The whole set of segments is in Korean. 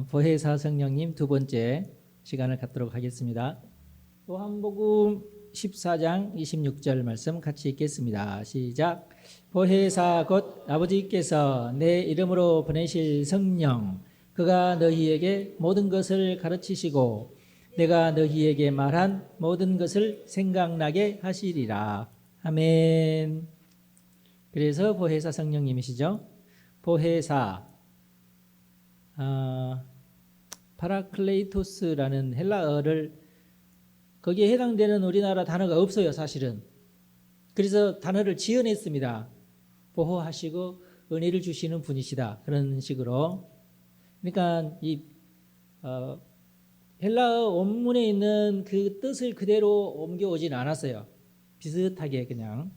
보혜사 성령님 두 번째 시간을 갖도록 하겠습니다. 요한복음 14장 26절 말씀 같이 읽겠습니다. 시작. 보혜사 곧 아버지께서 내 이름으로 보내실 성령 그가 너희에게 모든 것을 가르치시고 내가 너희에게 말한 모든 것을 생각나게 하시리라. 아멘. 그래서 보혜사 성령님이시죠. 보혜사 파라클레이토스라는 헬라어를 거기에 해당되는 우리나라 단어가 없어요, 사실은. 그래서 단어를 지어냈습니다. 보호하시고 은혜를 주시는 분이시다. 그런 식으로. 그러니까 이 헬라어 원문에 있는 그 뜻을 그대로 옮겨오진 않았어요. 비슷하게 그냥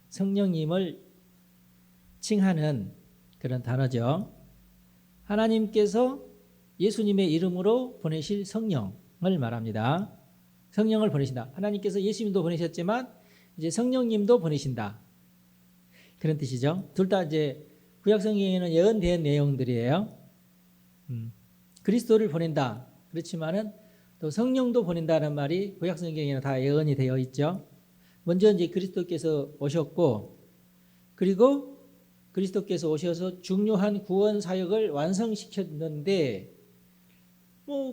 성령님을 칭하는 그런 단어죠. 하나님께서 예수님의 이름으로 보내실 성령을 말합니다. 성령을 보내신다. 하나님께서 예수님도 보내셨지만 이제 성령님도 보내신다. 그런 뜻이죠. 둘 다 이제 구약 성경에는 예언된 내용들이에요. 그리스도를 보낸다. 그렇지만은 또 성령도 보낸다는 말이 구약 성경에는 다 예언이 되어 있죠. 먼저 이제 그리스도께서 오셨고, 그리고 그리스도께서 오셔서 중요한 구원 사역을 완성시켰는데,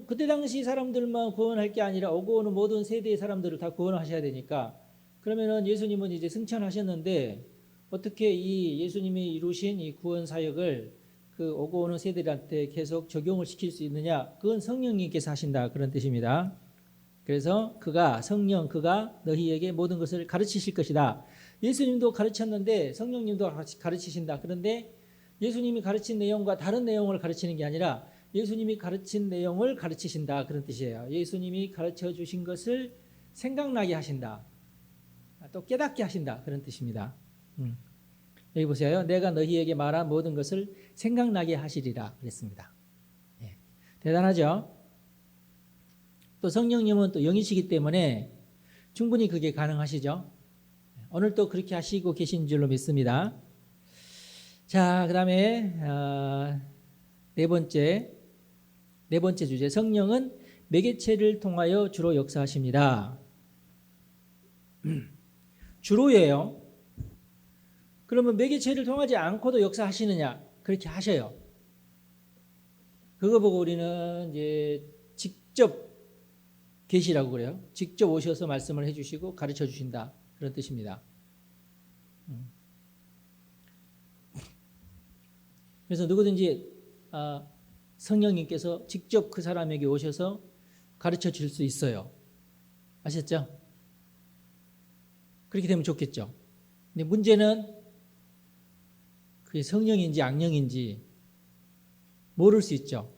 그때 당시 사람들만 구원할 게 아니라 오고 오는 모든 세대의 사람들을 다 구원하셔야 되니까, 그러면은 예수님은 이제 승천하셨는데 어떻게 이 예수님이 이루신 이 구원 사역을 그 오고 오는 세대들한테 계속 적용을 시킬 수 있느냐? 그건 성령님께서 하신다, 그런 뜻입니다. 그래서 성령 그가 너희에게 모든 것을 가르치실 것이다. 예수님도 가르쳤는데 성령님도 가르치신다. 그런데 예수님이 가르친 내용과 다른 내용을 가르치는 게 아니라 예수님이 가르친 내용을 가르치신다, 그런 뜻이에요. 예수님이 가르쳐 주신 것을 생각나게 하신다. 또 깨닫게 하신다, 그런 뜻입니다. 여기 보세요. 내가 너희에게 말한 모든 것을 생각나게 하시리라 그랬습니다. 예. 대단하죠? 또 성령님은 또 영이시기 때문에 충분히 그게 가능하시죠. 오늘 또 그렇게 하시고 계신 줄로 믿습니다. 자, 그 다음에 네 번째 주제, 성령은 매개체를 통하여 주로 역사하십니다. 주로예요. 그러면 매개체를 통하지 않고도 역사하시느냐? 그렇게 하셔요. 그거 보고 우리는 이제 직접 계시라고 그래요. 직접 오셔서 말씀을 해주시고 가르쳐 주신다, 그런 뜻입니다. 그래서 누구든지 성령님께서 직접 그 사람에게 오셔서 가르쳐 줄 수 있어요. 아셨죠? 그렇게 되면 좋겠죠. 근데 문제는 그게 성령인지 악령인지 모를 수 있죠.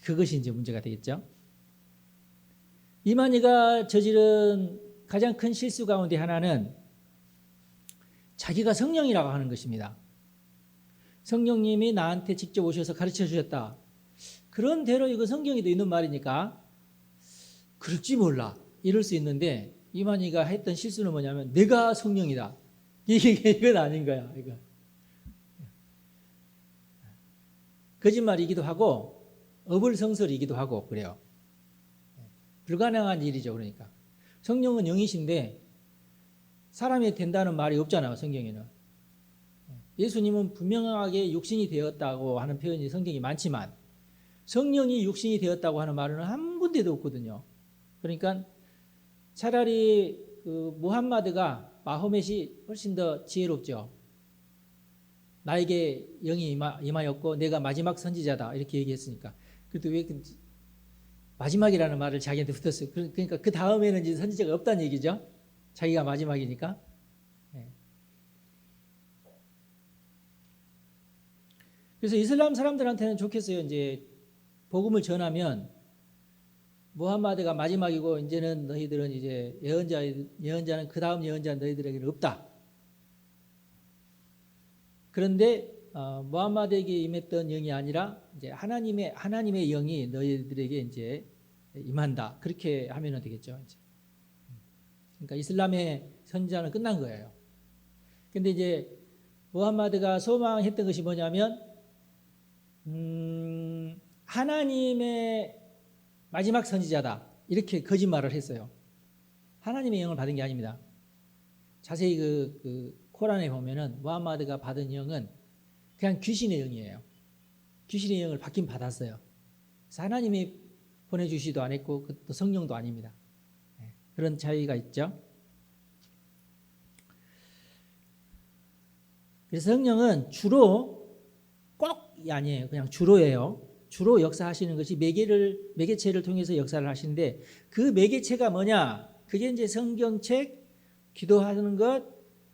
그것이 이제 문제가 되겠죠. 이만희가 저지른 가장 큰 실수 가운데 하나는 자기가 성령이라고 하는 것입니다. 성령님이 나한테 직접 오셔서 가르쳐 주셨다. 그런대로 이거 성경에도 있는 말이니까 그럴지 몰라, 이럴 수 있는데, 이만희가 했던 실수는 뭐냐면 내가 성령이다. 이건 아닌 거야. 이거 거짓말이기도 하고 어불성설이기도 하고 그래요. 불가능한 일이죠. 그러니까 성령은 영이신데 사람이 된다는 말이 없잖아요, 성경에는. 예수님은 분명하게 육신이 되었다고 하는 표현이 성경이 많지만 성령이 육신이 되었다고 하는 말은 한 군데도 없거든요. 그러니까 차라리 그 무함마드가, 마호멧이 훨씬 더 지혜롭죠. 나에게 영이 임하였고 내가 마지막 선지자다, 이렇게 얘기했으니까. 그래도 왜 마지막이라는 말을 자기한테 붙였어요. 그러니까 그 다음에는 이제 선지자가 없다는 얘기죠. 자기가 마지막이니까. 그래서 이슬람 사람들한테는 좋겠어요. 이제 복음을 전하면 무함마드가 마지막이고 이제는 너희들은 이제 예언자는 그 다음 예언자는 너희들에게는 없다. 그런데 무함마드에게 임했던 영이 아니라 이제 하나님의 영이 너희들에게 이제 임한다. 그렇게 하면 되겠죠. 이제. 그러니까 이슬람의 선지자는 끝난 거예요. 근데 이제 무함마드가 소망했던 것이 뭐냐면 하나님의 마지막 선지자다 이렇게 거짓말을 했어요. 하나님의 영을 받은 게 아닙니다. 자세히 그 코란에 보면은 무함마드가 받은 영은 그냥 귀신의 영이에요. 귀신의 영을 받긴 받았어요. 그래서 하나님이 보내주시도 안 했고 또 성령도 아닙니다. 그런 차이가 있죠. 그래서 성령은 주로 꼭이 아니에요. 그냥 주로예요. 주로 역사하시는 것이 매개체를 통해서 역사를 하시는데 그 매개체가 뭐냐? 그게 이제 성경책, 기도하는 것,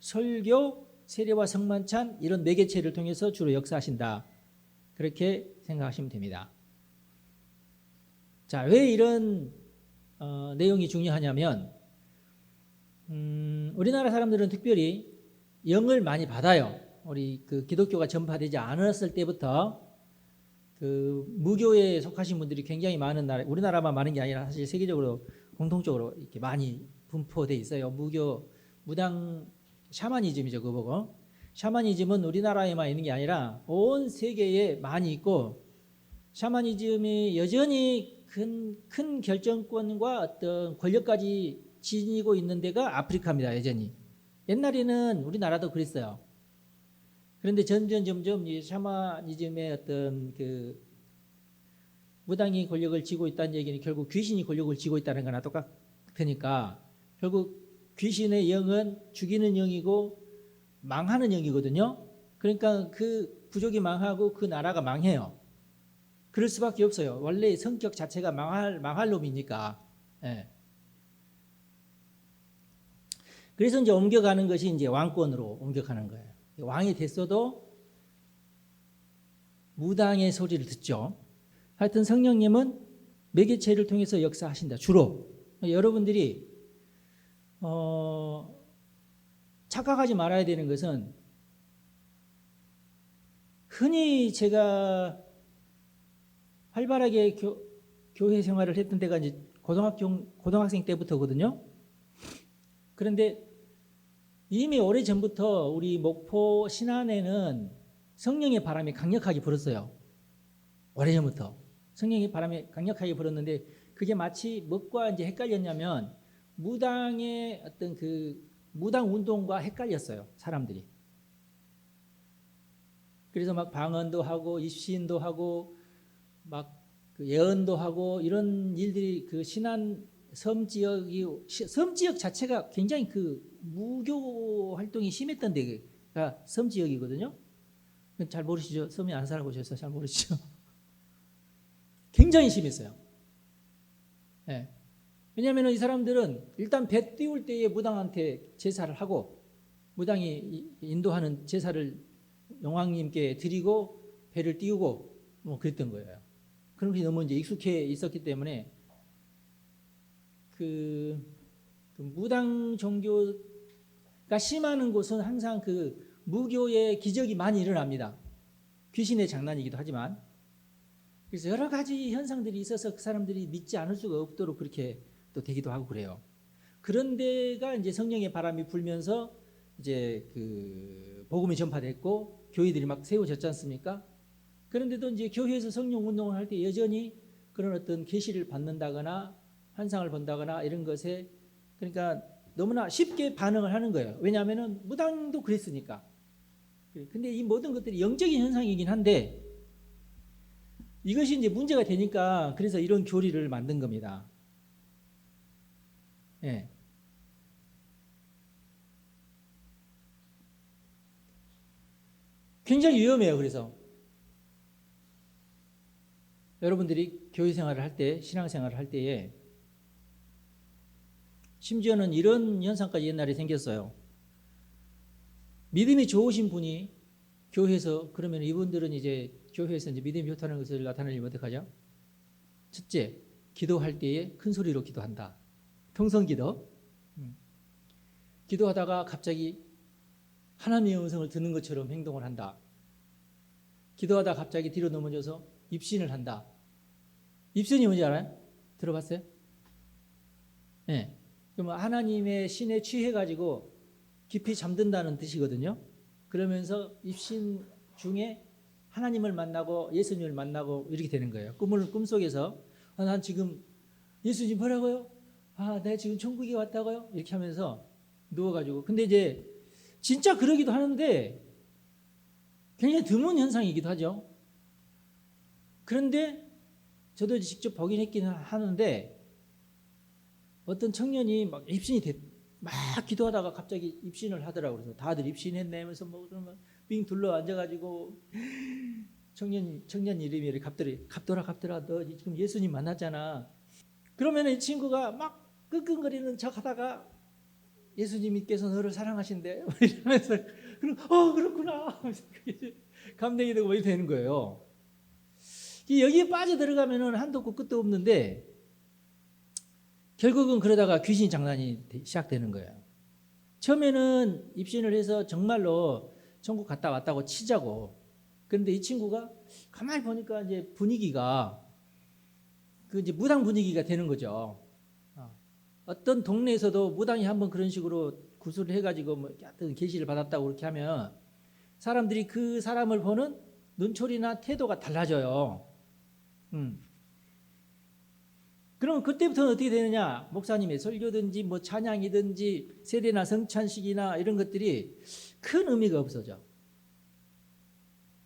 설교, 세례와 성만찬 이런 매개체를 통해서 주로 역사하신다. 그렇게 생각하시면 됩니다. 자, 왜 이런 내용이 중요하냐면 우리나라 사람들은 특별히 영을 많이 받아요. 우리 그 기독교가 전파되지 않았을 때부터 그 무교에 속하신 분들이 굉장히 많은 나라, 우리나라만 많은 게 아니라 사실 세계적으로 공통적으로 이렇게 많이 분포돼 있어요. 무당 샤머니즘이죠, 그거 보고. 샤머니즘은 우리나라에만 있는 게 아니라 온 세계에 많이 있고, 샤머니즘이 여전히 큰 결정권과 어떤 권력까지 지니고 있는 데가 아프리카입니다, 여전히. 옛날에는 우리나라도 그랬어요. 그런데 점점 이 샤머니즘의 어떤 그 무당이 권력을 쥐고 있다는 얘기는 결국 귀신이 권력을 쥐고 있다는 거나 똑같으니까 결국 귀신의 영은 죽이는 영이고 망하는 영이거든요. 그러니까 그 부족이 망하고 그 나라가 망해요. 그럴 수밖에 없어요. 원래 성격 자체가 망할 놈이니까. 예. 그래서 이제 옮겨가는 것이 이제 왕권으로 옮겨가는 거예요. 왕이 됐어도 무당의 소리를 듣죠. 하여튼 성령님은 매개체를 통해서 역사하신다. 주로 여러분들이 착각하지 말아야 되는 것은 흔히 제가 활발하게 교회 생활을 했던 때가 이제 고등학생 때부터거든요. 그런데 이미 오래전부터 우리 목포 신안에는 성령의 바람이 강력하게 불었어요. 오래전부터 성령의 바람이 강력하게 불었는데 그게 마치 뭐과 이제 헷갈렸냐면 무당의 어떤 그 무당 운동과 헷갈렸어요, 사람들이. 그래서 막 방언도 하고 입신도 하고 막 그 예언도 하고 이런 일들이 그 신안 섬 지역 자체가 굉장히 그 무교 활동이 심했던 데가 섬 지역이거든요. 잘 모르시죠? 섬에 안 살아보셔서 잘 모르시죠? 굉장히 심했어요. 네. 왜냐하면 이 사람들은 일단 배 띄울 때에 무당한테 제사를 하고 무당이 인도하는 제사를 용왕님께 드리고 배를 띄우고 뭐 그랬던 거예요. 그런 것이 너무 이제 익숙해 있었기 때문에 그 무당 종교가 심하는 곳은 항상 그 무교의 기적이 많이 일어납니다. 귀신의 장난이기도 하지만. 그래서 여러 가지 현상들이 있어서 그 사람들이 믿지 않을 수가 없도록 그렇게 또 되기도 하고 그래요. 그런 데가 이제 성령의 바람이 불면서 이제 그 복음이 전파됐고 교회들이 막 세워졌지 않습니까? 그런데도 이제 교회에서 성령 운동을 할 때 여전히 그런 어떤 계시를 받는다거나 환상을 본다거나 이런 것에 그러니까 너무나 쉽게 반응을 하는 거예요. 왜냐하면 무당도 그랬으니까. 근데 이 모든 것들이 영적인 현상이긴 한데 이것이 이제 문제가 되니까 그래서 이런 교리를 만든 겁니다. 예. 굉장히 위험해요. 그래서 여러분들이 교회 생활을 할 때, 신앙 생활을 할 때에 심지어는 이런 현상까지 옛날에 생겼어요. 믿음이 좋으신 분이 교회에서 그러면 이분들은 이제 교회에서 이제 믿음이 좋다는 것을 나타내려면 어떡하죠? 첫째, 기도할 때에 큰 소리로 기도한다. 통성기도. 기도하다가 갑자기 하나님의 음성을 듣는 것처럼 행동을 한다. 기도하다 갑자기 뒤로 넘어져서 입신을 한다. 입신이 뭔지 알아요? 들어봤어요? 네. 그러면 하나님의 신에 취해가지고 깊이 잠든다는 뜻이거든요. 그러면서 입신 중에 하나님을 만나고 예수님을 만나고 이렇게 되는 거예요. 꿈속에서 난 지금 예수님 뭐라고요? 내가 지금 천국에 왔다고요? 이렇게 하면서 누워가지고. 근데 이제 진짜 그러기도 하는데 굉장히 드문 현상이기도 하죠. 그런데 저도 직접 보긴 했긴 하는데 어떤 청년이 막 막 기도하다가 갑자기 입신을 하더라고요. 그래서 다들 입신했네 하면서 뭐 그러면 빙 둘러 앉아가지고 청년 이름이 이렇게 갑돌아 너 지금 예수님 만났잖아. 그러면 이 친구가 막 끙끙거리는 척 하다가 예수님께서 너를 사랑하신대 이러면서 그렇구나 감동이 되고 뭐 이렇게 되는 거예요. 여기에 빠져들어가면 한도 없고 끝도 없는데 결국은 그러다가 귀신 장난이 시작되는 거예요. 처음에는 입신을 해서 정말로 천국 갔다 왔다고 치자고. 그런데 이 친구가 가만히 보니까 이제 분위기가 이제 무당 분위기가 되는 거죠. 어떤 동네에서도 무당이 한번 그런 식으로 구술을 해가지고 뭐 어떤 계시를 받았다고 그렇게 하면 사람들이 그 사람을 보는 눈초리나 태도가 달라져요. 그럼 그때부터는 어떻게 되느냐? 목사님의 설교든지 뭐 찬양이든지 세례나 성찬식이나 이런 것들이 큰 의미가 없어져.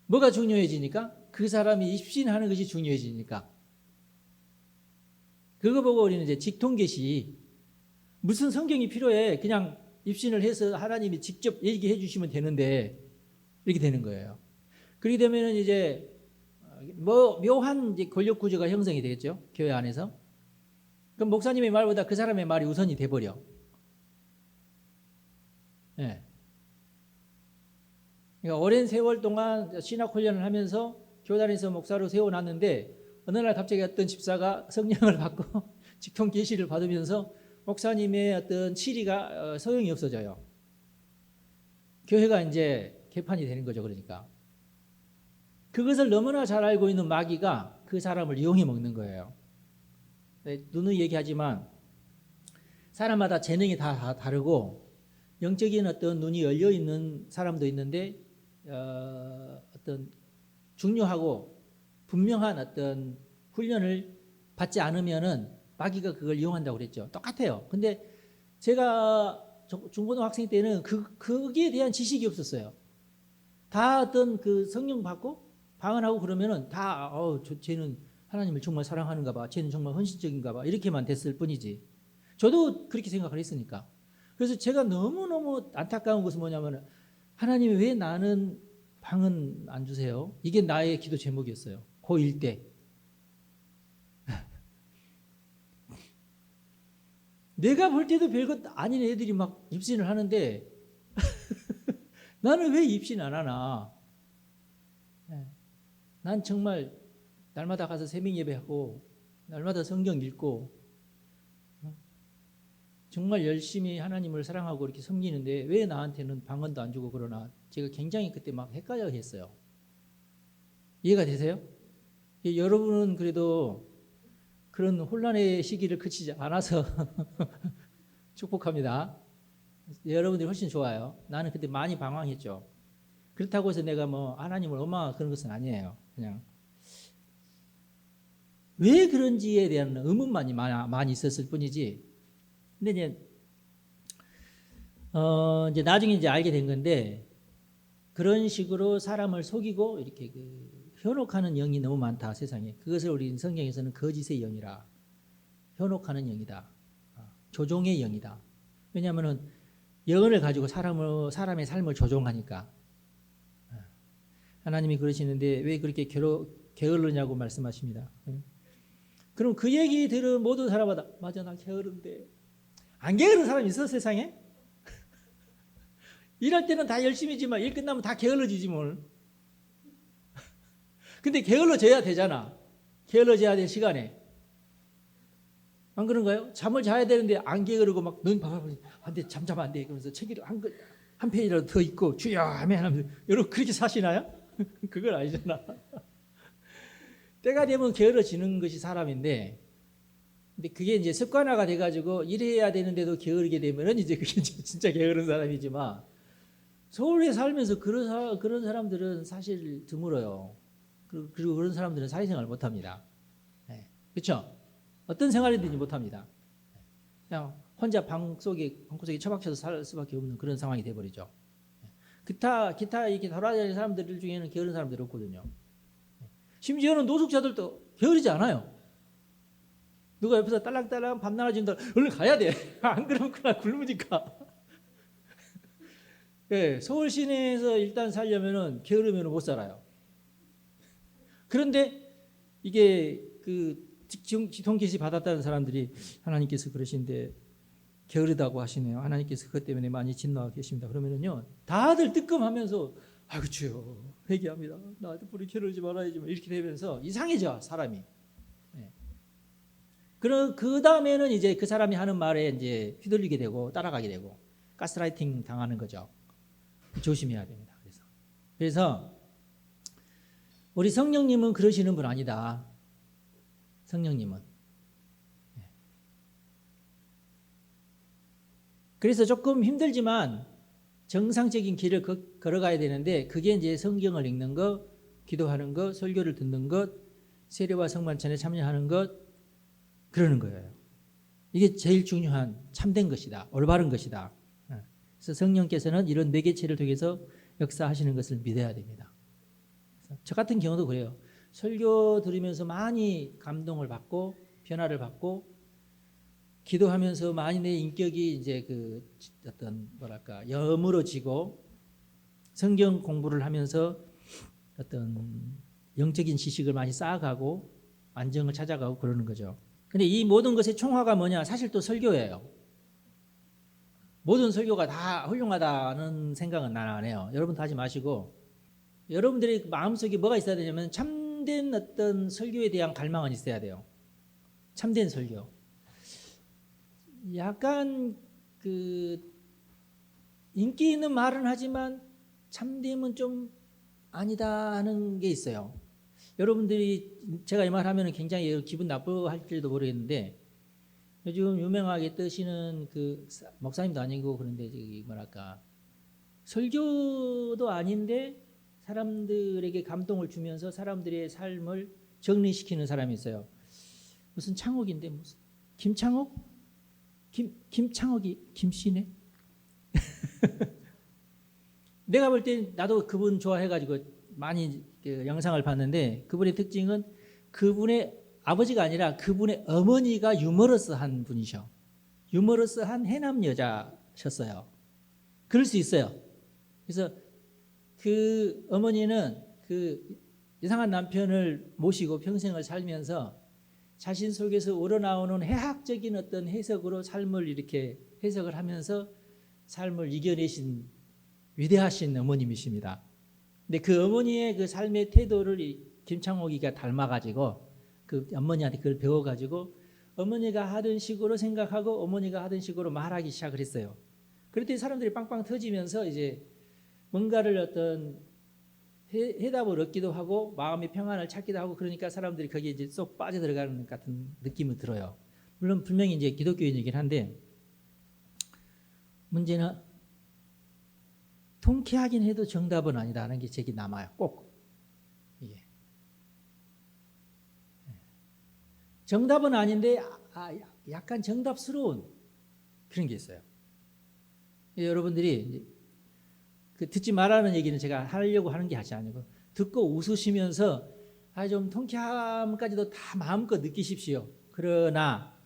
뭐가 중요해지니까? 그 사람이 입신하는 것이 중요해지니까. 그거 보고 우리는 이제 직통계시, 무슨 성경이 필요해? 그냥 입신을 해서 하나님이 직접 얘기해 주시면 되는데 이렇게 되는 거예요. 그렇게 되면은 이제 뭐 묘한 이제 권력 구조가 형성이 되겠죠, 교회 안에서. 그럼 목사님의 말보다 그 사람의 말이 우선이 돼버려. 네. 그러니까 오랜 세월 동안 신학 훈련을 하면서 교단에서 목사로 세워놨는데 어느 날 갑자기 어떤 집사가 성령을 받고 직통 계시를 받으면서 목사님의 어떤 치리가 소용이 없어져요. 교회가 이제 개판이 되는 거죠. 그러니까 그것을 너무나 잘 알고 있는 마귀가 그 사람을 이용해 먹는 거예요. 누누이 얘기하지만 사람마다 재능이 다 다르고 영적인 어떤 눈이 열려 있는 사람도 있는데 어떤 중요하고 분명한 어떤 훈련을 받지 않으면은 마귀가 그걸 이용한다고 그랬죠. 똑같아요. 근데 제가 중고등학생 때는 거기에 대한 지식이 없었어요. 다 어떤 그 성령 받고 방언하고 그러면은 다 쟤는 하나님을 정말 사랑하는가 봐. 쟤는 정말 헌신적인가 봐. 이렇게만 됐을 뿐이지. 저도 그렇게 생각을 했으니까. 그래서 제가 너무너무 안타까운 것은 뭐냐면 하나님이 왜 나는 방언 안 주세요? 이게 나의 기도 제목이었어요. 고1 때. 내가 볼 때도 별것 아닌 애들이 막 입신을 하는데 나는 왜 입신 안 하나? 난 정말 날마다 가서 새벽 예배하고 날마다 성경 읽고 정말 열심히 하나님을 사랑하고 이렇게 섬기는데 왜 나한테는 방언도 안 주고 그러나 제가 굉장히 그때 막 헷갈려 했어요. 이해가 되세요? 여러분은 그래도 그런 혼란의 시기를 거치지 않아서 축복합니다. 여러분들이 훨씬 좋아요. 나는 그때 많이 방황했죠. 그렇다고 해서 내가 뭐 하나님을 원망하고 그런 것은 아니에요. 그냥 왜 그런지에 대한 의문만이 많이 있었을 뿐이지. 근데 이제 나중에 이제 알게 된 건데 그런 식으로 사람을 속이고 이렇게 현혹하는 영이 너무 많다 세상에. 그것을 우리 성경에서는 거짓의 영이라, 현혹하는 영이다, 조종의 영이다. 왜냐하면은 영을 가지고 사람의 삶을 조종하니까. 하나님이 그러시는데 왜 그렇게 게으르냐고 말씀하십니다. 그럼 그 얘기 들은 모든 사람마다 맞아 나 게으른데. 안 게으른 사람 있어 세상에? 일할 때는 다 열심히지만 일 끝나면 다 게을러지지 뭘. 근데 게을러져야 되잖아. 게을러져야 될 시간에. 안 그런가요? 잠을 자야 되는데 안 게으르고 막 눈 봐봐 안돼 잠자면 안 돼. 그러면서 책을 한 페이지라도 더 읽고 주여 아멘 하면서 여러분 그렇게 사시나요? 그건 아니잖아. 때가 되면 게을러지는 것이 사람인데 근데 그게 이제 습관화가 돼가지고 일해야 되는데도 게으르게 되면은 이제 그게 진짜 게으른 사람이지만 서울에 살면서 그런 사람들은 사실 드물어요. 그리고 그런 사람들은 사회생활을 못합니다. 그렇죠? 어떤 생활이든지 못합니다. 그냥 혼자 방구석에 처박혀서 살 수밖에 없는 그런 상황이 돼버리죠. 기타 이렇게 돌아다니는 사람들 중에는 게으른 사람들이 없거든요. 심지어는 노숙자들도 게으르지 않아요. 누가 옆에서 딸랑딸랑 밤낮아진다 얼른 가야 돼. 안 그러면 그날 굶으니까. 서울 시내에서 일단 살려면은 게으르면 못 살아요. 그런데 이게 그 지통 계시 받았다는 사람들이 하나님께서 그러신데 게으르다고 하시네요. 하나님께서 그것 때문에 많이 진노하고 계십니다. 그러면은요, 다들 뜨끔하면서 아이고 주여 회개합니다. 나한테 뿌리 게으르지 말아야지 이렇게 되면서 이상해져 사람이. 그 다음에는 이제 그 사람이 하는 말에 이제 휘둘리게 되고 따라가게 되고 가스라이팅 당하는 거죠. 조심해야 됩니다. 그래서 우리 성령님은 그러시는 분 아니다. 성령님은. 그래서 조금 힘들지만 정상적인 길을 걸어가야 되는데 그게 이제 성경을 읽는 것, 기도하는 것, 설교를 듣는 것, 세례와 성만찬에 참여하는 것, 그러는 거예요. 이게 제일 중요한 참된 것이다. 올바른 것이다. 그래서 성령께서는 이런 매개체를 통해서 역사하시는 것을 믿어야 됩니다. 저 같은 경우도 그래요. 설교 들으면서 많이 감동을 받고 변화를 받고 기도하면서 많이 내 인격이 이제 그 어떤 뭐랄까 여물어지고 성경 공부를 하면서 어떤 영적인 지식을 많이 쌓아가고 안정을 찾아가고 그러는 거죠. 근데 이 모든 것의 총화가 뭐냐? 사실 또 설교예요. 모든 설교가 다 훌륭하다는 생각은 난 안 해요. 여러분도 하지 마시고 여러분들의 마음속에 뭐가 있어야 되냐면 참된 어떤 설교에 대한 갈망은 있어야 돼요. 참된 설교. 약간 그 인기 있는 말은 하지만 참됨은 좀 아니다 하는 게 있어요. 여러분들이 제가 이 말 하면 굉장히 기분 나쁘할지도 모르겠는데 요즘 유명하게 뜨시는 그 목사님도 아니고 그런데 저기 뭐랄까 설교도 아닌데 사람들에게 감동을 주면서 사람들의 삶을 정리시키는 사람이 있어요. 무슨 창옥인데 무슨 김창옥? 김창옥이 김씨네? 내가 볼 때 나도 그분 좋아해가지고 많이 그 영상을 봤는데 그분의 특징은 그분의 아버지가 아니라 그분의 어머니가 유머러스한 분이셔. 유머러스한 해남 여자셨어요. 그럴 수 있어요. 그래서 그 어머니는 그 이상한 남편을 모시고 평생을 살면서 자신 속에서 우러나오는 해학적인 어떤 해석으로 삶을 이렇게 해석을 하면서 삶을 이겨내신 위대하신 어머님이십니다. 근데 그 어머니의 그 삶의 태도를 김창옥이가 닮아가지고 그 어머니한테 그걸 배워가지고 어머니가 하던 식으로 생각하고 어머니가 하던 식으로 말하기 시작을 했어요. 그랬더니 사람들이 빵빵 터지면서 이제 뭔가를 어떤 해답을 얻기도 하고 마음의 평안을 찾기도 하고 그러니까 사람들이 거기에 이제 쏙 빠져들어가는 것 같은 느낌이 들어요. 물론 분명히 이제 기독교인이긴 한데 문제는 통쾌하긴 해도 정답은 아니다라는 게 제게 남아요. 꼭 이게 정답은 아닌데 약간 정답스러운 그런 게 있어요. 여러분들이 그 듣지 말라는 얘기는 제가 하려고 하는 게 아니고 듣고 웃으시면서 좀 통쾌함까지도 다 마음껏 느끼십시오. 그러나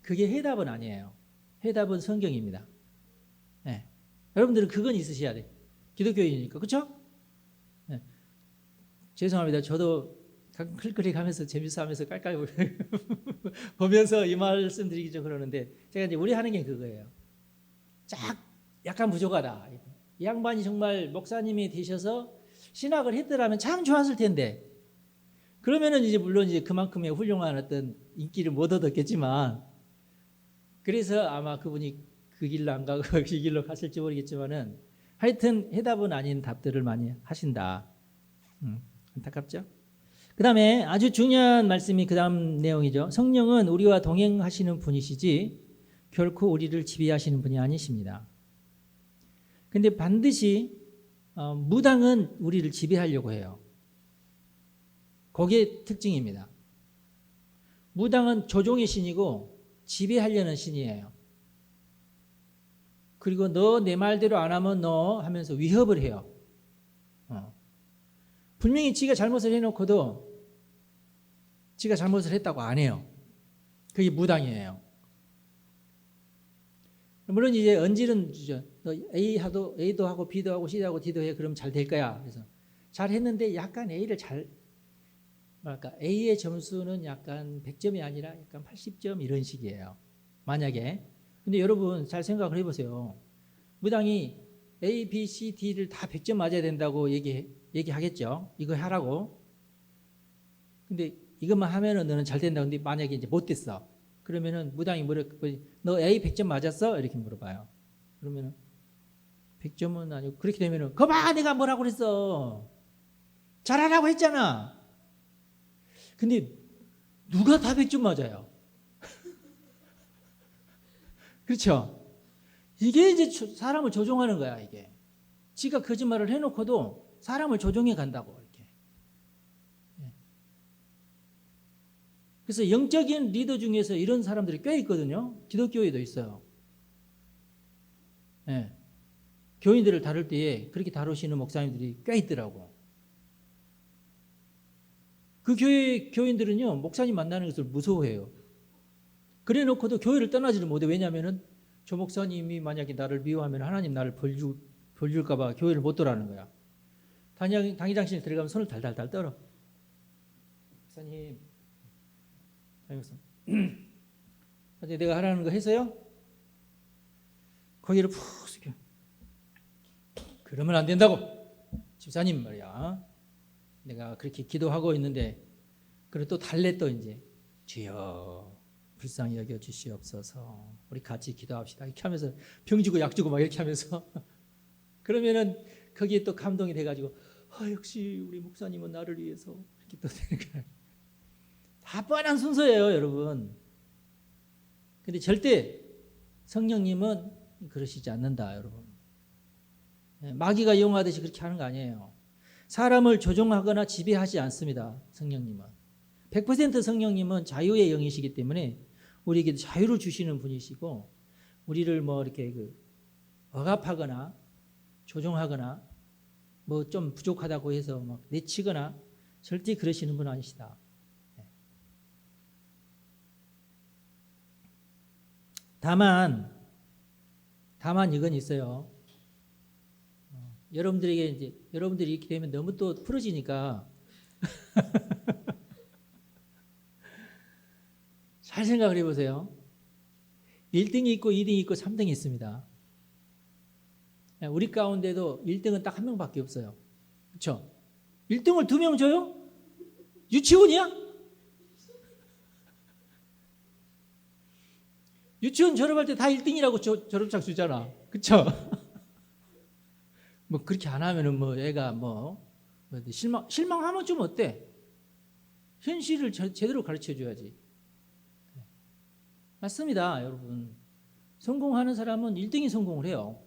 그게 해답은 아니에요. 해답은 성경입니다. 네. 여러분들은 그건 있으셔야 돼. 기독교인이니까. 그렇죠? 네. 죄송합니다. 저도 가끔 클릭하면서 재밌어 하면서 깔깔 보면서 이 말씀 드리기 좀 그러는데 제가 이제 우리 하는 게 그거예요. 약간 부족하다. 이 양반이 정말 목사님이 되셔서 신학을 했더라면 참 좋았을 텐데 그러면은 이제 물론 이제 그만큼의 훌륭한 어떤 인기를 못 얻었겠지만 그래서 아마 그분이 그 길로 안 가고 그 길로 갔을지 모르겠지만은 하여튼 해답은 아닌 답들을 많이 하신다. 안타깝죠? 그 다음에 아주 중요한 말씀이 그 다음 내용이죠. 성령은 우리와 동행하시는 분이시지 결코 우리를 지배하시는 분이 아니십니다. 근데 반드시 무당은 우리를 지배하려고 해요. 그게 특징입니다. 무당은 조종의 신이고 지배하려는 신이에요. 그리고 너 내 말대로 안 하면 너 하면서 위협을 해요. 분명히 지가 잘못을 해놓고도 지가 잘못을 했다고 안 해요. 그게 무당이에요. 물론 이제 언질은 주죠. 너 A도 하고 B도 하고 C도 하고 D도 해. 그럼 잘 될 거야. 그래서 잘 했는데 약간 A를 A의 점수는 약간 100점이 아니라 약간 80점 이런 식이에요. 만약에. 근데 여러분 잘 생각을 해보세요. 무당이 A, B, C, D를 다 100점 맞아야 된다고 얘기하겠죠. 이거 하라고. 근데 이것만 하면은 너는 잘 된다. 근데 만약에 이제 못 됐어. 그러면은 무당이 너 A 100점 맞았어? 이렇게 물어봐요. 그러면은 100점은 아니고 그렇게 되면은 거봐 내가 뭐라고 그랬어. 잘하라고 했잖아. 근데 누가 다 100점 맞아요? 그렇죠? 이게 이제 사람을 조종하는 거야, 이게. 지가 거짓말을 해놓고도 사람을 조종해 간다고, 이렇게. 그래서 영적인 리더 중에서 이런 사람들이 꽤 있거든요. 기독교에도 있어요. 네. 교인들을 다룰 때에 그렇게 다루시는 목사님들이 꽤 있더라고. 그 교회 교인들은요, 목사님 만나는 것을 무서워해요. 그래 놓고도 교회를 떠나지를 못해. 왜냐하면은 저 목사님이 만약에 나를 미워하면 하나님 나를 벌 줄까 봐 교회를 못 돌아가는 거야. 당회장실에 들어가면 손을 달달달 떨어. 목사님, 어제 내가 하라는 거 했어요? 고개를 푹 숙여. 그러면 안 된다고. 집사님 말이야. 내가 그렇게 기도하고 있는데 그리고 또 달래 또 이제 주여 불쌍히 여겨 주시옵소서. 우리 같이 기도합시다. 이렇게 하면서 병 주고 약 주고 막 이렇게 하면서 그러면은 거기에 또 감동이 돼가지고 역시 우리 목사님은 나를 위해서 이렇게 또 되는 거예요. 다 뻔한 순서예요, 여러분. 근데 절대 성령님은 그러시지 않는다, 여러분. 마귀가 이용하듯이 그렇게 하는 거 아니에요. 사람을 조종하거나 지배하지 않습니다, 성령님은. 100% 성령님은 자유의 영이시기 때문에 우리에게 자유를 주시는 분이시고 우리를 뭐 이렇게 억압하거나 조종하거나 뭐 좀 부족하다고 해서 막 내치거나 절대 그러시는 분 아니시다. 다만 이건 있어요. 여러분들이 이렇게 되면 너무 또 풀어지니까 잘 생각을 해보세요. 1등이 있고 2등이 있고 3등이 있습니다. 우리 가운데도 1등은 딱 한 명밖에 없어요. 그렇죠? 1등을 2명 줘요? 유치원이야? 유치원 졸업할 때 다 1등이라고 졸업장 주잖아. 그렇죠? 뭐 그렇게 안 하면은 뭐 애가 실망하면 좀 어때? 현실을 제대로 가르쳐 줘야지. 맞습니다, 여러분. 성공하는 사람은 1등이 성공을 해요.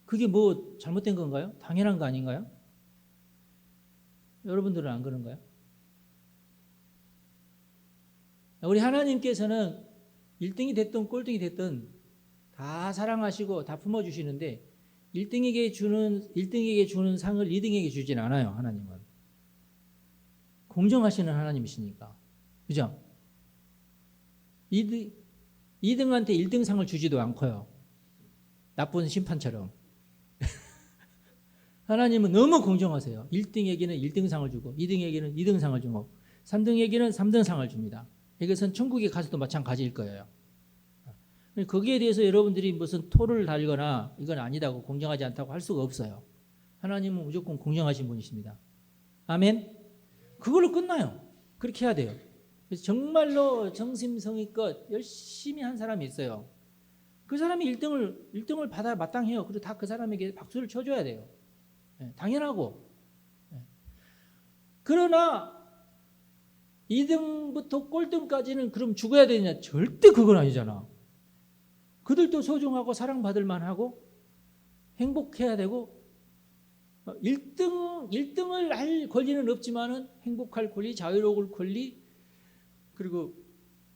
그게 뭐 잘못된 건가요? 당연한 거 아닌가요? 여러분들은 안 그런가요? 우리 하나님께서는 1등이 됐든 꼴등이 됐든 다 사랑하시고 다 품어주시는데 1등에게 주는 상을 2등에게 주진 않아요. 하나님은 공정하시는 하나님이시니까. 그죠? 2등한테 1등 상을 주지도 않고요. 나쁜 심판처럼. 하나님은 너무 공정하세요. 1등에게는 1등 상을 주고 2등에게는 2등 상을 주고 3등에게는 3등 상을 줍니다. 이것은 천국에 가서도 마찬가지일 거예요. 거기에 대해서 여러분들이 무슨 토를 달거나 이건 아니다고 공정하지 않다고 할 수가 없어요. 하나님은 무조건 공정하신 분이십니다. 아멘? 그걸로 끝나요. 그렇게 해야 돼요. 그래서 정말로 정심성의껏 열심히 한 사람이 있어요. 그 사람이 1등을 받아 마땅해요. 그리고 다 그 사람에게 박수를 쳐줘야 돼요. 당연하고. 그러나 2등부터 꼴등까지는 그럼 죽어야 되느냐? 절대 그건 아니잖아. 그들도 소중하고 사랑받을 만하고 행복해야 되고 1등을 할 권리는 없지만은 행복할 권리, 자유로울 권리, 그리고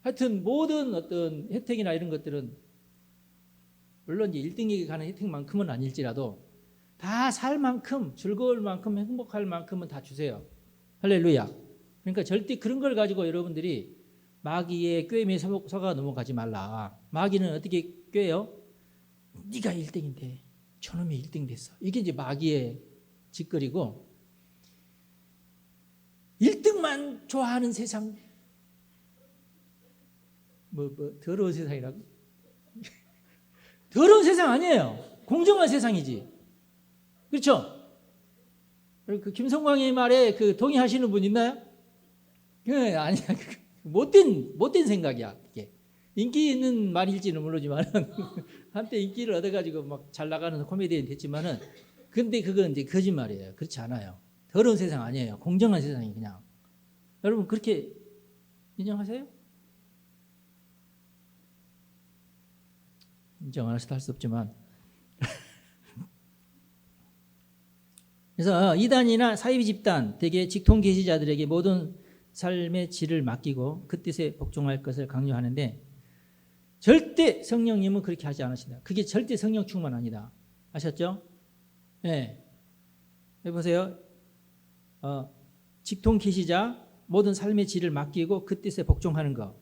하여튼 모든 어떤 혜택이나 이런 것들은 물론 이제 1등에게 가는 혜택만큼은 아닐지라도 다 살 만큼, 즐거울 만큼, 행복할 만큼은 다 주세요. 할렐루야. 그러니까 절대 그런 걸 가지고 여러분들이 마귀의 꾀임에 속아 넘어가지 말라. 마귀는 어떻게 꾀요? 네가 1등인데 저놈이 1등 됐어. 이게 이제 마귀의 짓거리고, 1등만 좋아하는 세상, 더러운 세상이라고? 더러운 세상 아니에요. 공정한 세상이지. 그렇죠? 그 김성광의 말에 그 동의하시는 분 있나요? 아니야. 못된 생각이야. 이게 인기 있는 말일지는 모르지만 한때 인기를 얻어가지고 막 잘 나가는 코미디언이 됐지만은, 근데 그건 이제 거짓말이에요. 그렇지 않아요. 더러운 세상 아니에요. 공정한 세상이 그냥. 여러분 그렇게 인정하세요? 인정 안 하셔도 할 수 없지만. 그래서 이단이나 사이비 집단, 대개 직통 계시자들에게 모든 삶의 질을 맡기고 그 뜻에 복종할 것을 강요하는데, 절대 성령님은 그렇게 하지 않으신다. 그게 절대 성령 충만 아니다. 아셨죠? 네. 해보세요. 직통 계시자, 모든 삶의 질을 맡기고 그 뜻에 복종하는 거.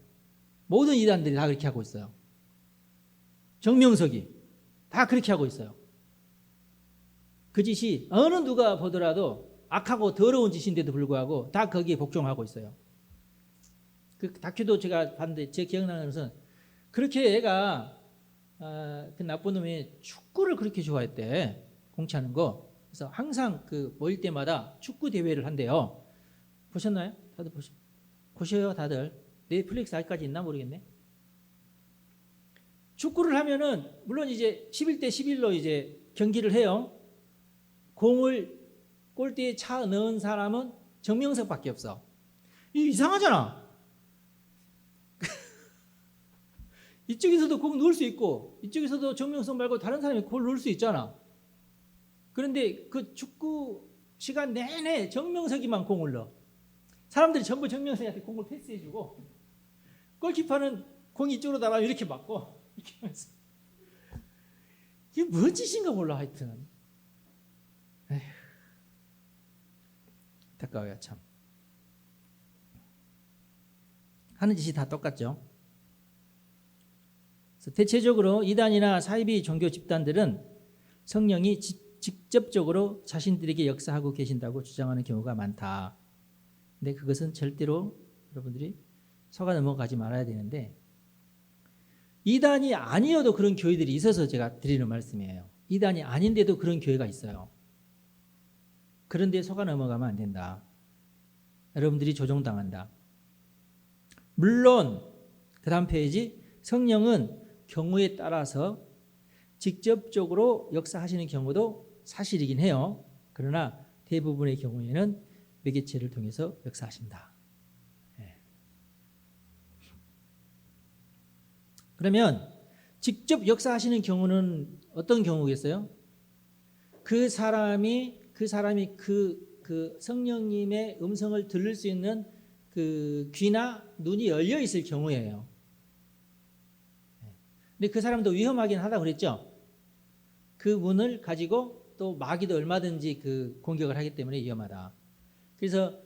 모든 이단들이 다 그렇게 하고 있어요. 정명석이 다 그렇게 하고 있어요. 그 짓이 어느 누가 보더라도 악하고 더러운 짓인데도 불구하고 다 거기에 복종하고 있어요. 그 다큐도 제가 봤는데 제 기억나는 것은, 그렇게 애가 그 나쁜 놈이 축구를 그렇게 좋아했대. 공차는 거. 그래서 항상 그 모일 때마다 축구 대회를 한대요. 보셨나요? 다들 보셔요, 다들. 넷플릭스 아직까지 있나 모르겠네. 축구를 하면은 물론 이제 11대 11로 이제 경기를 해요. 공을 골대에 차 넣은 사람은 정명석밖에 없어. 이상하잖아. 이쪽에서도 공 넣을 수 있고 이쪽에서도 정명석 말고 다른 사람이 골 넣을 수 있잖아. 그런데 그 축구 시간 내내 정명석이만 공을 넣어. 사람들이 전부 정명석한테 공을 패스해주고, 골키퍼는 공이 이쪽으로 날아가면 이렇게 맞고, 이렇게 하면서. 이게 뭔 짓인가 몰라. 하여튼 에휴, 안타까워요 참. 하는 짓이 다 똑같죠. 그래서 대체적으로 이단이나 사이비 종교 집단들은 성령이 직접적으로 자신들에게 역사하고 계신다고 주장하는 경우가 많다. 근데 그것은 절대로 여러분들이 속아 넘어가지 말아야 되는데, 이단이 아니어도 그런 교회들이 있어서 제가 드리는 말씀이에요. 이단이 아닌데도 그런 교회가 있어요. 그런데 속아 넘어가면 안 된다. 여러분들이 조종당한다. 물론 그 다음 페이지, 성령은 경우에 따라서 직접적으로 역사하시는 경우도 사실이긴 해요. 그러나 대부분의 경우에는 매개체를 통해서 역사하신다. 네. 그러면 직접 역사하시는 경우는 어떤 경우겠어요? 그 사람이 그 성령님의 음성을 들을 수 있는 그 귀나 눈이 열려 있을 경우예요. 근데 그 사람도 위험하긴 하다고 그랬죠. 그 문을 가지고 또 마귀도 얼마든지 그 공격을 하기 때문에 위험하다. 그래서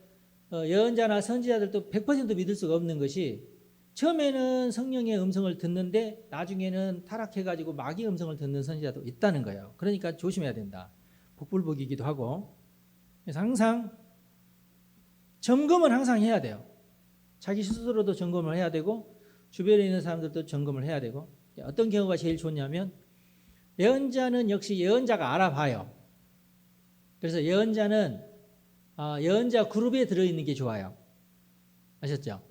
예언자나 선지자들도 100% 믿을 수가 없는 것이, 처음에는 성령의 음성을 듣는데 나중에는 타락해가지고 마귀 음성을 듣는 선지자도 있다는 거예요. 그러니까 조심해야 된다. 복불복이기도 하고. 그래서 항상 점검은 항상 해야 돼요. 자기 스스로도 점검을 해야 되고 주변에 있는 사람들도 점검을 해야 되고. 어떤 경우가 제일 좋냐면, 예언자는 역시 예언자가 알아봐요. 그래서 예언자는 예언자 그룹에 들어있는 게 좋아요. 아셨죠?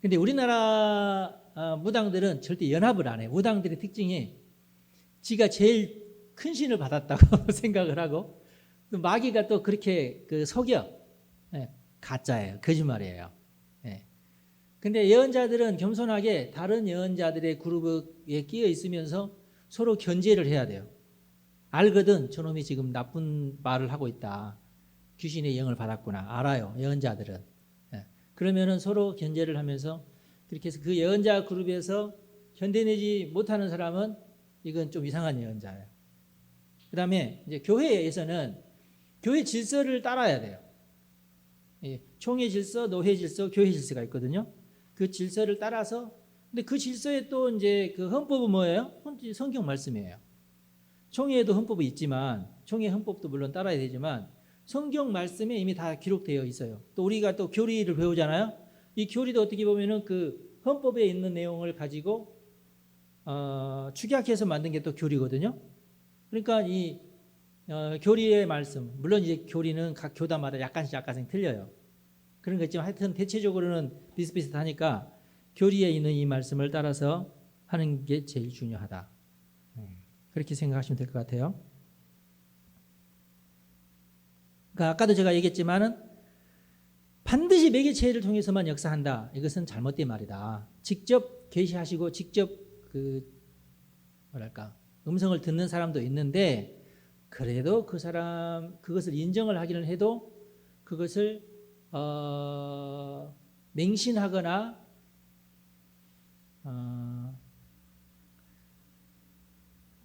근데 우리나라 무당들은 절대 연합을 안 해요. 무당들의 특징이 지가 제일 큰 신을 받았다고 생각을 하고, 또 마귀가 또 그렇게 속여. 네, 가짜예요. 거짓말이에요. 네. 근데 예언자들은 겸손하게 다른 예언자들의 그룹에 끼어 있으면서 서로 견제를 해야 돼요. 알거든. 저놈이 지금 나쁜 말을 하고 있다. 귀신의 영을 받았구나. 알아요. 예언자들은. 예. 그러면은 서로 견제를 하면서 그렇게 해서 그 예언자 그룹에서 견뎌내지 못하는 사람은 이건 좀 이상한 예언자예요. 그 다음에 이제 교회에서는 교회 질서를 따라야 돼요. 예. 총회 질서, 노회 질서, 교회 질서가 있거든요. 그 질서를 따라서 근데 그 질서에 또 이제 그 헌법은 뭐예요? 성경 말씀이에요. 총회에도 헌법이 있지만 총회 헌법도 물론 따라야 되지만 성경 말씀에 이미 다 기록되어 있어요. 또 우리가 또 교리를 배우잖아요. 이 교리도 어떻게 보면은 그 헌법에 있는 내용을 가지고 축약해서 만든 게 또 교리거든요. 그러니까 이 교리의 말씀, 물론 이제 교리는 각 교단마다 약간씩 틀려요. 그런 거 있지만 하여튼 대체적으로는 비슷비슷하니까 교리에 있는 이 말씀을 따라서 하는 게 제일 중요하다. 그렇게 생각하시면 될 것 같아요. 그러니까 아까도 제가 얘기했지만은 반드시 매개체를 통해서만 역사한다. 이것은 잘못된 말이다. 직접 계시하시고 직접 음성을 듣는 사람도 있는데 그래도 그 사람 그것을 인정을 하기는 해도 그것을 맹신하거나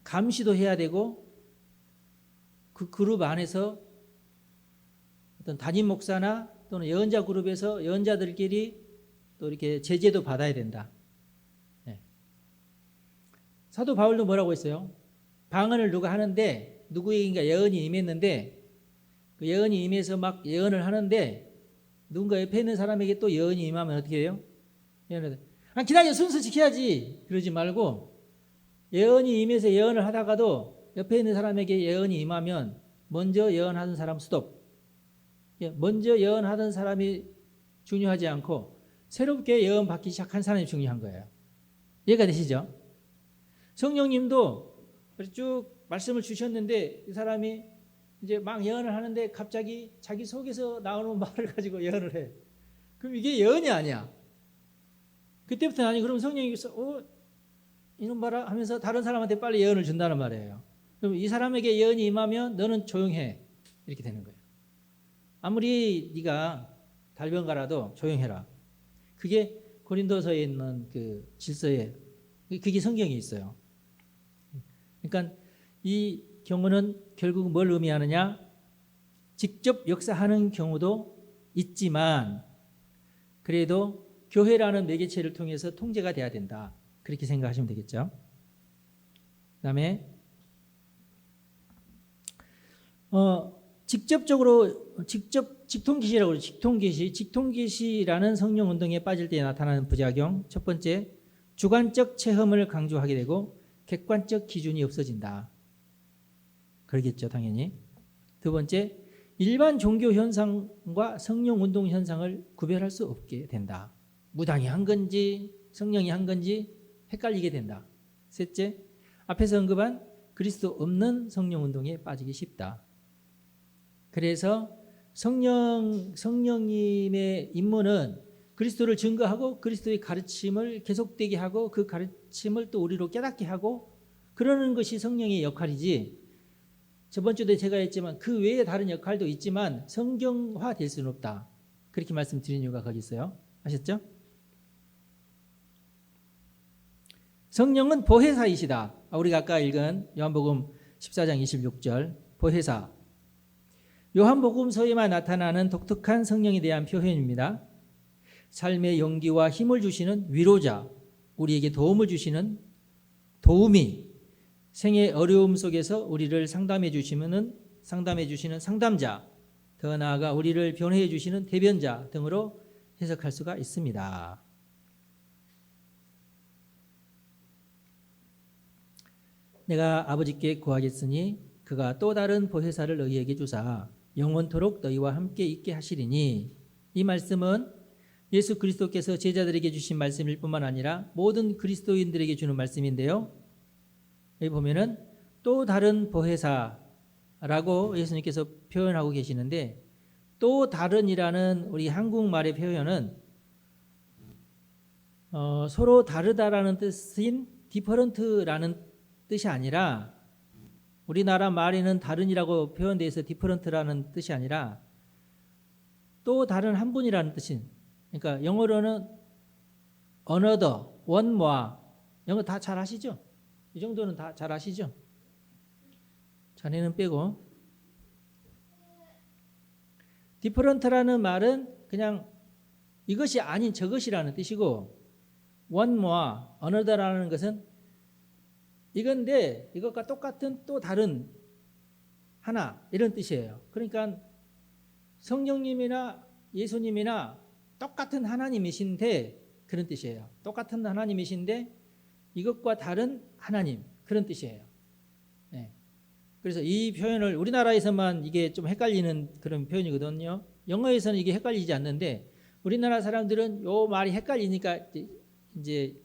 감시도 해야 되고 그 그룹 안에서 어떤 담임 목사나 또는 예언자 그룹에서 예언자들끼리 또 이렇게 제재도 받아야 된다. 네. 사도 바울도 뭐라고 했어요? 방언을 누가 하는데 누구에게인가 예언이 임했는데 그 예언이 임해서 막 예언을 하는데 누군가 옆에 있는 사람에게 또 예언이 임하면 어떻게 해요? 기다려 순서 지켜야지 그러지 말고 예언이 임해서 예언을 하다가도 옆에 있는 사람에게 예언이 임하면 먼저 예언하던 사람 스톱. 먼저 예언하던 사람이 중요하지 않고 새롭게 예언 받기 시작한 사람이 중요한 거예요. 이해가 되시죠? 성령님도 쭉 말씀을 주셨는데 이 사람이 이제 막 예언을 하는데 갑자기 자기 속에서 나오는 말을 가지고 예언을 해. 그럼 이게 예언이 아니야. 그때부터는 아니 그럼 성령님께서 이놈 봐라 하면서 다른 사람한테 빨리 예언을 준다는 말이에요. 그럼 이 사람에게 예언이 임하면 너는 조용해. 이렇게 되는 거예요. 아무리 네가 달변가라도 조용해라. 그게 고린도서에 있는 그 질서에 그게 성경에 있어요. 그러니까 이 경우는 결국 뭘 의미하느냐? 직접 역사하는 경우도 있지만 그래도 교회라는 매개체를 통해서 통제가 돼야 된다. 그렇게 생각하시면 되겠죠. 그다음에 직통계시라고 그러죠. 직통계시라는 성령 운동에 빠질 때 나타나는 부작용. 첫 번째, 주관적 체험을 강조하게 되고 객관적 기준이 없어진다. 그러겠죠, 당연히. 두 번째, 일반 종교 현상과 성령 운동 현상을 구별할 수 없게 된다. 무당이 한 건지 성령이 한 건지 헷갈리게 된다. 셋째, 앞에서 언급한 그리스도 없는 성령 운동에 빠지기 쉽다. 그래서 성령님의 임무는 그리스도를 증거하고 그리스도의 가르침을 계속되게 하고 그 가르침을 또 우리로 깨닫게 하고 그러는 것이 성령의 역할이지. 저번 주도 제가 했지만 그 외에 다른 역할도 있지만 성경화 될 수는 없다. 그렇게 말씀드린 이유가 거기 있어요. 아셨죠? 성령은 보혜사이시다. 우리가 아까 읽은 요한복음 14장 26절 보혜사. 요한복음서에만 나타나는 독특한 성령에 대한 표현입니다. 삶의 용기와 힘을 주시는 위로자, 우리에게 도움을 주시는 도우미, 생의 어려움 속에서 우리를 상담해 주시는 상담자, 더 나아가 우리를 변호해 주시는 대변자 등으로 해석할 수가 있습니다. 내가 아버지께 구하겠으니 그가 또 다른 보혜사를 너희에게 주사 영원토록 너희와 함께 있게 하시리니, 이 말씀은 예수 그리스도께서 제자들에게 주신 말씀일 뿐만 아니라 모든 그리스도인들에게 주는 말씀인데요. 여기 보면은 또 다른 보혜사라고 예수님께서 표현하고 계시는데, 또 다른이라는 우리 한국말의 표현은 서로 다르다라는 뜻인 different라는 뜻이 아니라 우리나라 말에는 다른이라고 표현되어 있어 different라는 뜻이 아니라 또 다른 한 분이라는 뜻인. 그러니까 영어로는 another, one more. 영어 다 잘 아시죠? 이 정도는 다 잘 아시죠? 자네는 빼고. different라는 말은 그냥 이것이 아닌 저것이라는 뜻이고 one more, another라는 것은 이건데 이것과 똑같은 또 다른 하나 이런 뜻이에요. 그러니까 성령님이나 예수님이나 똑같은 하나님이신데 그런 뜻이에요. 똑같은 하나님이신데 이것과 다른 하나님 그런 뜻이에요. 네. 그래서 이 표현을 우리나라에서만 이게 좀 헷갈리는 그런 표현이거든요. 영어에서는 이게 헷갈리지 않는데 우리나라 사람들은 요 말이 헷갈리니까 이제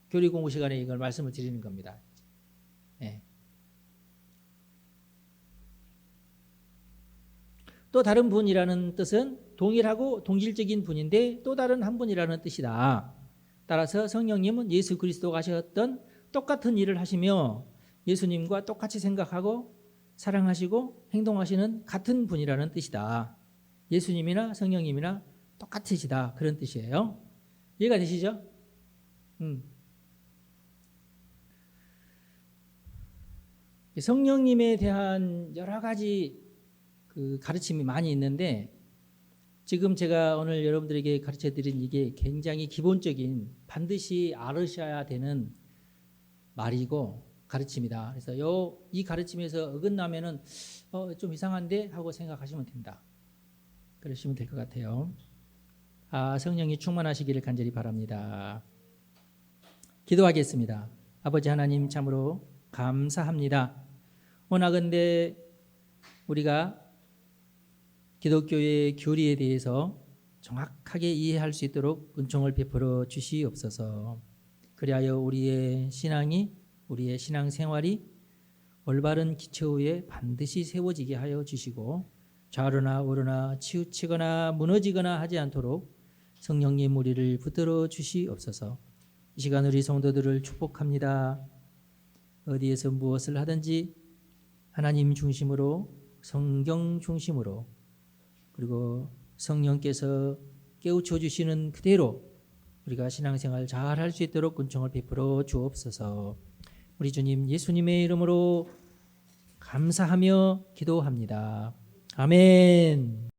교리 공부 시간에 이걸 말씀을 드리는 겁니다. 네. 또 다른 분이라는 뜻은 동일하고 동질적인 분인데 또 다른 한 분이라는 뜻이다. 따라서 성령님은 예수 그리스도가 하셨던 똑같은 일을 하시며 예수님과 똑같이 생각하고 사랑하시고 행동하시는 같은 분이라는 뜻이다. 예수님이나 성령님이나 똑같으시다. 그런 뜻이에요. 이해가 되시죠? 성령님에 대한 여러 가지 그 가르침이 많이 있는데 지금 제가 오늘 여러분들에게 가르쳐드린 이게 굉장히 기본적인 반드시 알으셔야 되는 말이고 가르침이다. 그래서 이 가르침에서 어긋나면은 좀 이상한데 하고 생각하시면 됩니다. 그러시면 될 것 같아요. 성령이 충만하시기를 간절히 바랍니다. 기도하겠습니다. 아버지 하나님 참으로 감사합니다. 원하건대 우리가 기독교의 교리에 대해서 정확하게 이해할 수 있도록 은총을 베풀어 주시옵소서. 그리하여 우리의 신앙이 우리의 신앙생활이 올바른 기초 위에 반드시 세워지게 하여 주시고 좌로나 우로나 치우치거나 무너지거나 하지 않도록 성령님 우리를 붙들어 주시옵소서. 이 시간 우리 성도들을 축복합니다. 어디에서 무엇을 하든지 하나님 중심으로 성경 중심으로 그리고 성령께서 깨우쳐 주시는 그대로 우리가 신앙생활 잘 할 수 있도록 은총을 베풀어 주옵소서. 우리 주님 예수님의 이름으로 감사하며 기도합니다. 아멘.